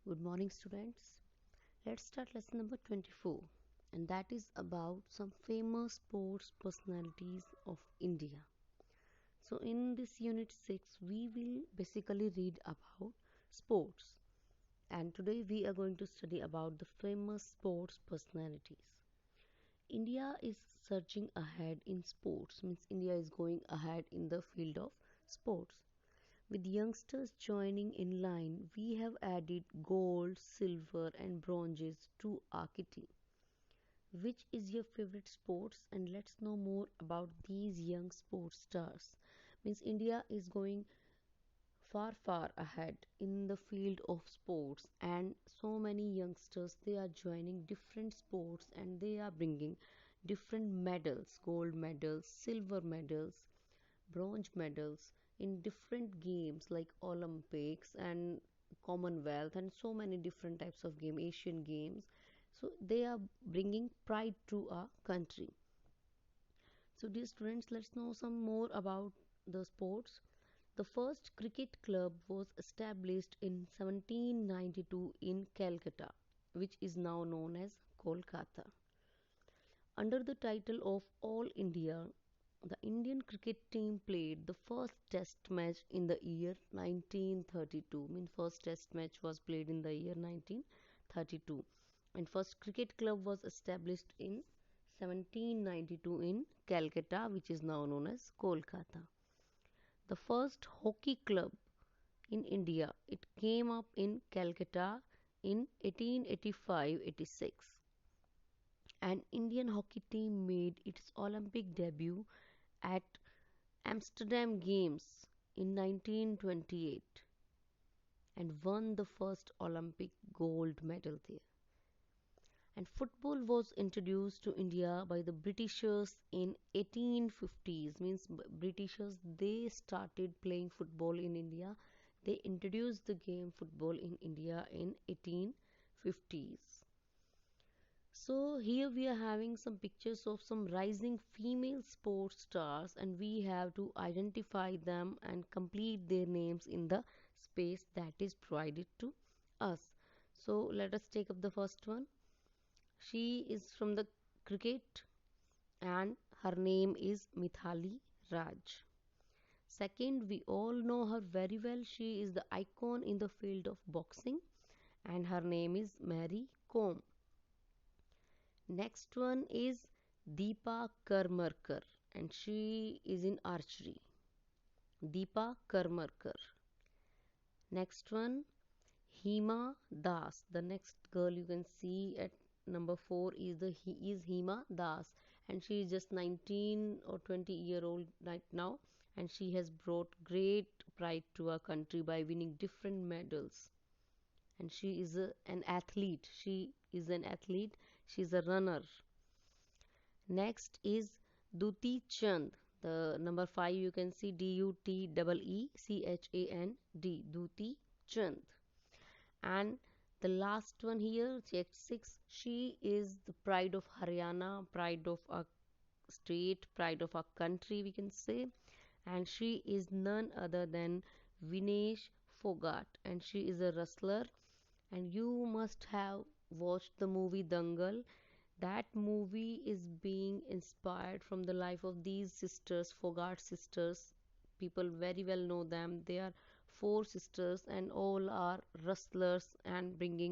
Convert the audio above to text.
Good morning, students. Let's start lesson number 24, and that is about some famous sports personalities of India. So, in this unit 6, we will basically read about sports, and today we are going to study about the famous sports personalities. India is surging ahead in sports, means India is going ahead in the field of sports. With youngsters joining in line, we have added gold, silver, and bronzes to our kitty. Which is your favorite sports? And let's know more about these young sports stars. Means India is going far ahead in the field of sports, and so many youngsters they are joining different sports and they are bringing different medals, gold medals, silver medals, bronze medals in different games like Olympics and Commonwealth and so many different types of game, Asian games. So they are bringing pride to our country. So dear students, let's know some more about the sports. The first cricket club was established in 1792 in Calcutta, which is now known as Kolkata. Under the title of All India, the Indian cricket team played the first test match in the year 1932. I mean, first test match was played in the year 1932. And first cricket club was established in 1792 in Calcutta, which is now known as Kolkata. The first hockey club in India, it came up in Calcutta in 1885-86. An Indian hockey team made its Olympic debut at Amsterdam Games in 1928 and won the first Olympic gold medal there. And football was introduced to India by the Britishers in 1850s. Means Britishers they started playing football in India. They introduced the game football in India in 1850s. So here we are having some pictures of some rising female sports stars, and we have to identify them and complete their names in the space that is provided to us. So let us take up the first one. She is from the cricket and her name is Mithali Raj. Second, we all know her very well. She is the icon in the field of boxing and her name is Mary Kom. Next one is Deepa Karmarkar and she is in archery. Deepa Karmarkar. Next one, Hima Das. The next girl you can see at number 4 is Hima Das, and she is just 19 or 20-year old right now, and she has brought great pride to our country by winning different medals. And she is an athlete. She is a runner. Next is Duti Chand. The number 5 you can see Dutechand. Duti Chand. And the last one here, check 6. She is the pride of Haryana, pride of our state, pride of our country, we can say. And she is none other than Vinesh Fogart. And she is a wrestler. And you must have watched the movie Dangal. That movie is being inspired from the life of these sisters, Fogart sisters. People very well know them. They are 4 sisters and all are wrestlers and bringing